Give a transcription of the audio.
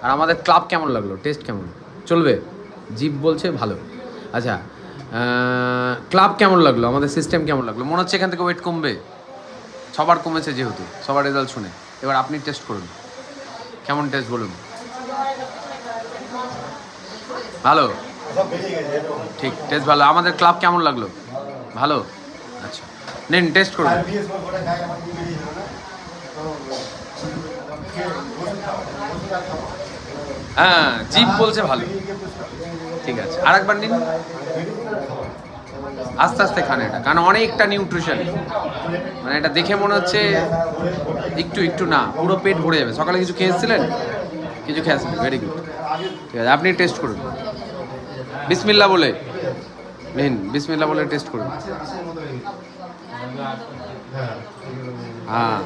আর আমাদের ক্লাব কেমন লাগলো, টেস্ট কেমন, চলবে? জিপ বলছে ভালো। আচ্ছা, ক্লাব কেমন লাগলো, আমাদের সিস্টেম কেমন লাগলো? মনে হচ্ছে এখান থেকে ওয়েট কমবে? সবার কমেছে যেহেতু, সবার রেজাল্ট শুনে। এবার আপনি টেস্ট করুন, কেমন টেস্ট বলুন। ভালো, ঠিক, টেস্ট ভালো। আমাদের ক্লাব কেমন লাগলো? ভালো। আচ্ছা, নিন টেস্ট করুন। হ্যাঁ, জিপ বলছে ভালো। ঠিক আছে, আরেকবার নিন। আস্তে আস্তে খান এটা, কারণ অনেকটা নিউট্রিশন। মানে এটা দেখে মনে হচ্ছে একটু একটু না, পুরো পেট ভরে যাবে। সকালে কিছু খেয়েছিলেন? কিছু খেয়েছিলেন, ভেরি গুড। ঠিক আছে, আপনি টেস্ট করুন বিসমিল্লাহ বলে। নিন, বিসমিল্লাহ বলে টেস্ট করুন। হ্যাঁ,